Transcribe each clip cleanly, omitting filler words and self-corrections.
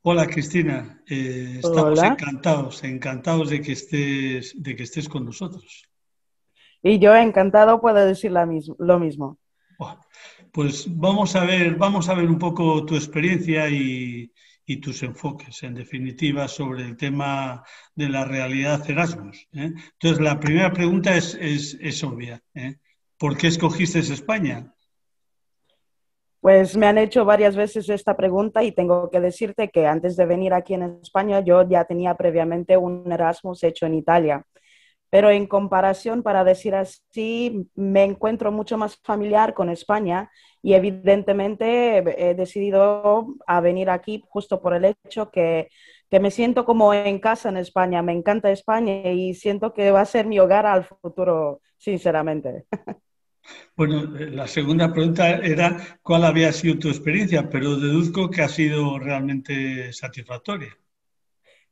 Hola Cristina. Estamos Hola. encantados de que estés con nosotros. Y yo encantado puedo decir lo mismo. Buah. Pues vamos a ver un poco tu experiencia y tus enfoques, en definitiva, sobre el tema de la realidad Erasmus, ¿eh? Entonces, la primera pregunta es obvia, ¿eh? ¿Por qué escogiste España? Pues me han hecho varias veces esta pregunta y tengo que decirte que antes de venir aquí en España yo ya tenía previamente un Erasmus hecho en Italia. Pero en comparación, para decir así, me encuentro mucho más familiar con España y evidentemente he decidido a venir aquí justo por el hecho que me siento como en casa en España. Me encanta España y siento que va a ser mi hogar al futuro, sinceramente. Bueno, la segunda pregunta era cuál había sido tu experiencia, pero deduzco que ha sido realmente satisfactoria.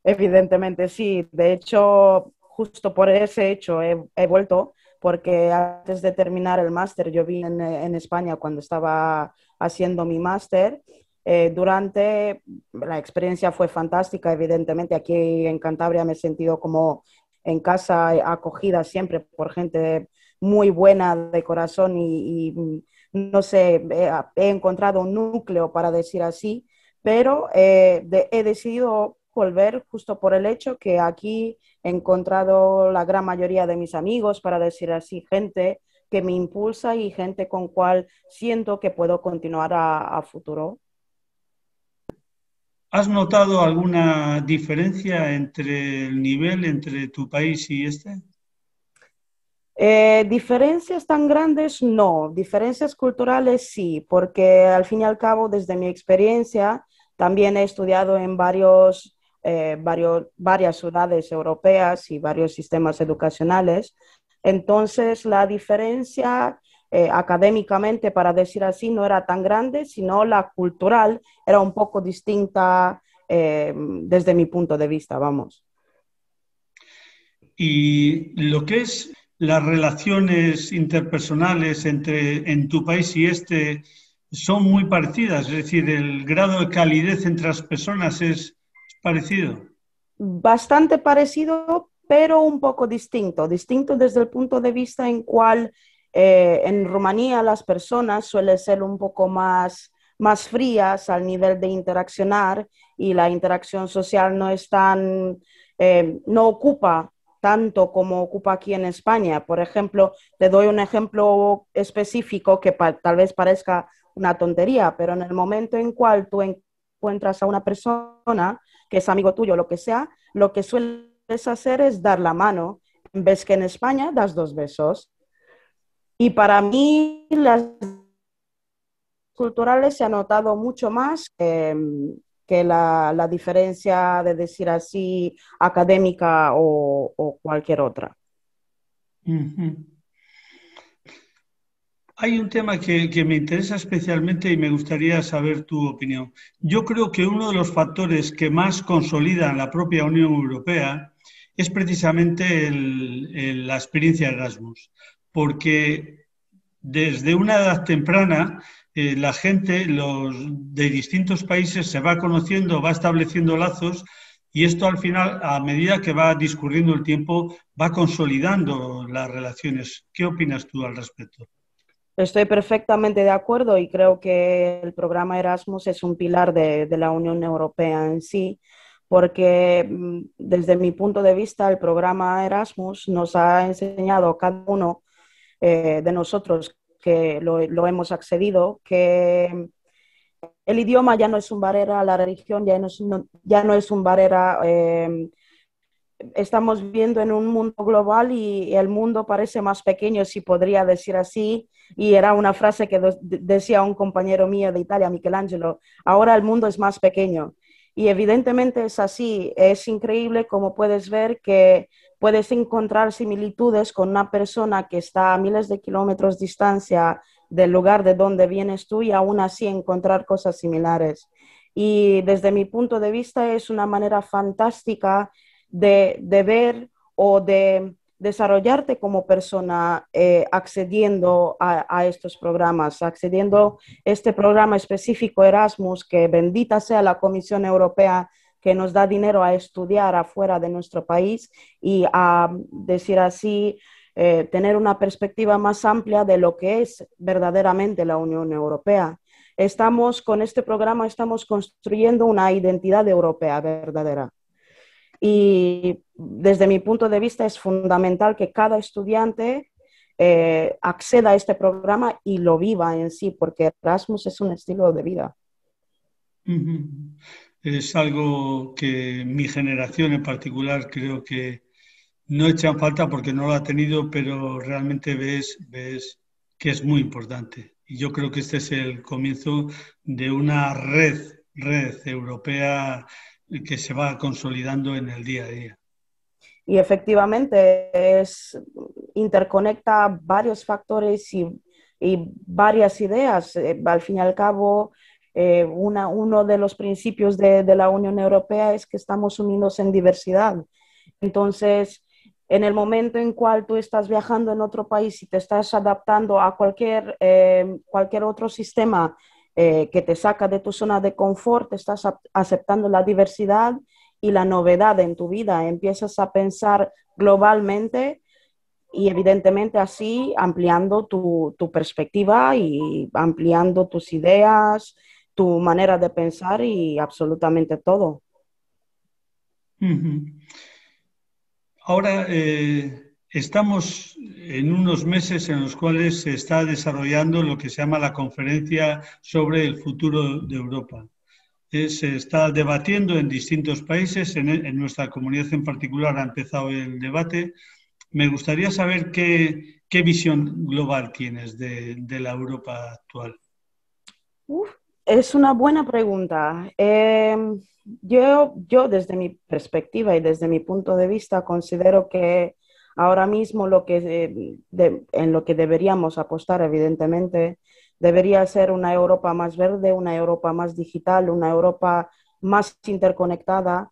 Evidentemente sí. De hecho, justo por ese hecho he vuelto, porque antes de terminar el máster, yo vine en España cuando estaba haciendo mi máster. Durante la experiencia fue fantástica, evidentemente. Aquí en Cantabria me he sentido como en casa, acogida siempre por gente muy buena de corazón y no sé, he encontrado un núcleo, para decir así, pero he decidido volver justo por el hecho que aquí he encontrado la gran mayoría de mis amigos, para decir así, gente que me impulsa y gente con cual siento que puedo continuar a futuro. ¿Has notado alguna diferencia entre el nivel entre tu país y este? Diferencias tan grandes, no. Diferencias culturales, sí, porque al fin y al cabo, desde mi experiencia, también he estudiado en varias ciudades europeas y varios sistemas educacionales. Entonces, la diferencia académicamente, para decir así, no era tan grande, sino la cultural era un poco distinta desde mi punto de vista, vamos. Y lo que es las relaciones interpersonales en tu país y este son muy parecidas, es decir, el grado de calidez entre las personas es parecido. Bastante parecido, pero un poco distinto. Distinto desde el punto de vista en cual en Rumanía las personas suelen ser un poco más frías al nivel de interaccionar y la interacción social no es tan, no ocupa tanto como ocupa aquí en España. Por ejemplo, te doy un ejemplo específico que tal vez parezca una tontería, pero en el momento en cual tú encuentras a una persona que es amigo tuyo, lo que sea, lo que sueles hacer es dar la mano, en vez que en España das dos besos. Y para mí las culturales se ha notado mucho más que la diferencia de decir así académica o cualquier otra. Ujú. Hay un tema que me interesa especialmente y me gustaría saber tu opinión. Yo creo que uno de los factores que más consolidan la propia Unión Europea es precisamente la experiencia Erasmus, porque desde una edad temprana la gente de distintos países se va conociendo, va estableciendo lazos y esto al final, a medida que va discurriendo el tiempo, va consolidando las relaciones. ¿Qué opinas tú al respecto? Estoy perfectamente de acuerdo y creo que el programa Erasmus es un pilar de la Unión Europea en sí, porque desde mi punto de vista el programa Erasmus nos ha enseñado a cada uno de nosotros que lo hemos accedido, que el idioma ya no es un barrera, la religión ya no es un barrera. Estamos viviendo en un mundo global y el mundo parece más pequeño, si podría decir así. Y era una frase que decía un compañero mío de Italia, Michelangelo, ahora el mundo es más pequeño. Y evidentemente es así. Es increíble como puedes ver que puedes encontrar similitudes con una persona que está a miles de kilómetros de distancia del lugar de donde vienes tú y aún así encontrar cosas similares. Y desde mi punto de vista es una manera fantástica de ver o desarrollarte como persona accediendo a estos programas, accediendo a este programa específico Erasmus, que bendita sea la Comisión Europea que nos da dinero a estudiar afuera de nuestro país y a decir así, tener una perspectiva más amplia de lo que es verdaderamente la Unión Europea. Con este programa estamos construyendo una identidad europea verdadera. Y desde mi punto de vista es fundamental que cada estudiante acceda a este programa y lo viva en sí, porque Erasmus es un estilo de vida. Es algo que mi generación en particular creo que no echan falta porque no lo ha tenido, pero realmente ves que es muy importante. Y yo creo que este es el comienzo de una red europea que se va consolidando en el día a día. Y efectivamente interconecta varios factores y varias ideas. Al fin y al cabo, uno de los principios de la Unión Europea es que estamos unidos en diversidad. Entonces, en el momento en cual tú estás viajando en otro país y te estás adaptando a cualquier otro sistema que te saca de tu zona de confort, estás aceptando la diversidad y la novedad en tu vida. Empiezas a pensar globalmente y evidentemente así ampliando tu perspectiva y ampliando tus ideas, tu manera de pensar y absolutamente todo. Ahora estamos en unos meses en los cuales se está desarrollando lo que se llama la Conferencia sobre el Futuro de Europa. Se está debatiendo en distintos países, en nuestra comunidad en particular ha empezado el debate. Me gustaría saber qué visión global tienes de la Europa actual. Es una buena pregunta. Yo desde mi perspectiva y desde mi punto de vista considero que ahora mismo en lo que deberíamos apostar, evidentemente, debería ser una Europa más verde, una Europa más digital, una Europa más interconectada,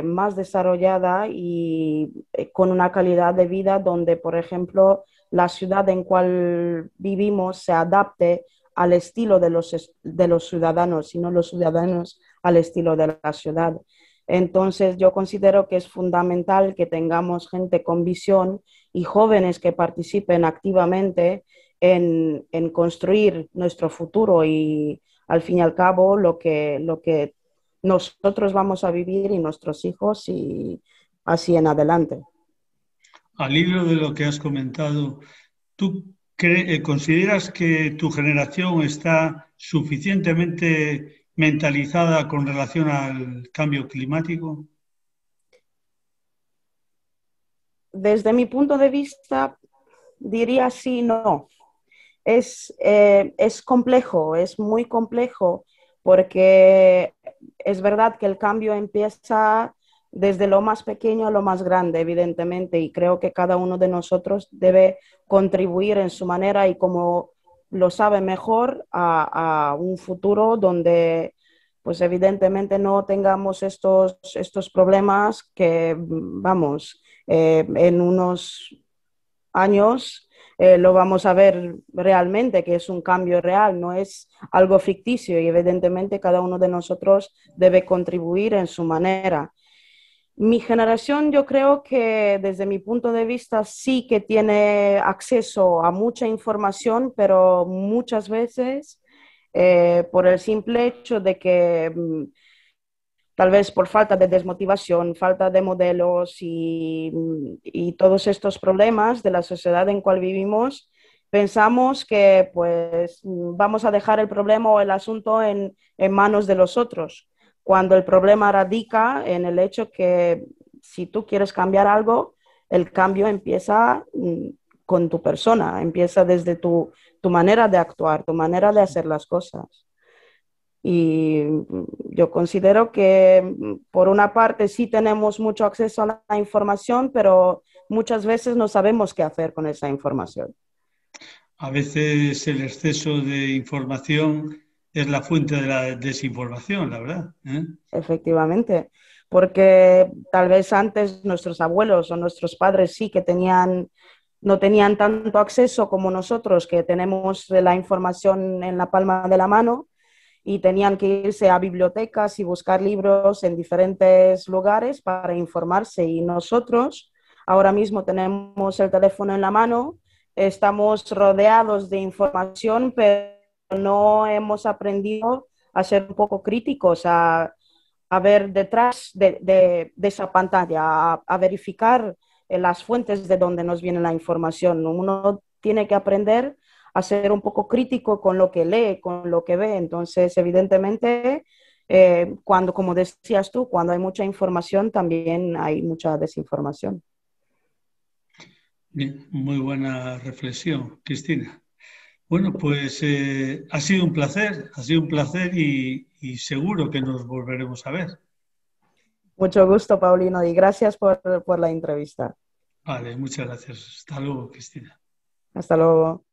más desarrollada y con una calidad de vida donde, por ejemplo, la ciudad en cual vivimos se adapte al estilo de los ciudadanos, sino los ciudadanos al estilo de la ciudad. Entonces, yo considero que es fundamental que tengamos gente con visión y jóvenes que participen activamente en construir nuestro futuro y, al fin y al cabo, lo que nosotros vamos a vivir y nuestros hijos y así en adelante. Al hilo de lo que has comentado, ¿tú consideras que tu generación está suficientemente mentalizada con relación al cambio climático? Desde mi punto de vista, diría sí, no. Es complejo, es muy complejo, porque es verdad que el cambio empieza desde lo más pequeño a lo más grande, evidentemente, y creo que cada uno de nosotros debe contribuir en su manera y como lo sabe mejor a un futuro donde, pues evidentemente no tengamos estos problemas que, vamos, en unos años lo vamos a ver realmente, que es un cambio real, no es algo ficticio y evidentemente cada uno de nosotros debe contribuir en su manera. Mi generación, yo creo que desde mi punto de vista sí que tiene acceso a mucha información, pero muchas veces por el simple hecho de que tal vez por falta de desmotivación, falta de modelos y todos estos problemas de la sociedad en cual vivimos, pensamos que pues vamos a dejar el problema o el asunto en manos de los otros, cuando el problema radica en el hecho que si tú quieres cambiar algo, el cambio empieza con tu persona, empieza desde tu manera de actuar, tu manera de hacer las cosas. Y yo considero que por una parte sí tenemos mucho acceso a la información, pero muchas veces no sabemos qué hacer con esa información. A veces el exceso de información es la fuente de la desinformación, la verdad, ¿eh? Efectivamente, porque tal vez antes nuestros abuelos o nuestros padres sí que no tenían tanto acceso como nosotros, que tenemos la información en la palma de la mano y tenían que irse a bibliotecas y buscar libros en diferentes lugares para informarse. Y nosotros ahora mismo tenemos el teléfono en la mano, estamos rodeados de información, pero no hemos aprendido a ser un poco críticos, a ver detrás de esa pantalla, a verificar las fuentes de donde nos viene la información. Uno tiene que aprender a ser un poco crítico con lo que lee, con lo que ve. Entonces, evidentemente, cuando, como decías tú, cuando hay mucha información, también hay mucha desinformación. Bien, muy buena reflexión, Cristina. Bueno, pues ha sido un placer y seguro que nos volveremos a ver. Mucho gusto, Paulino, y gracias por la entrevista. Vale, muchas gracias. Hasta luego, Cristina. Hasta luego.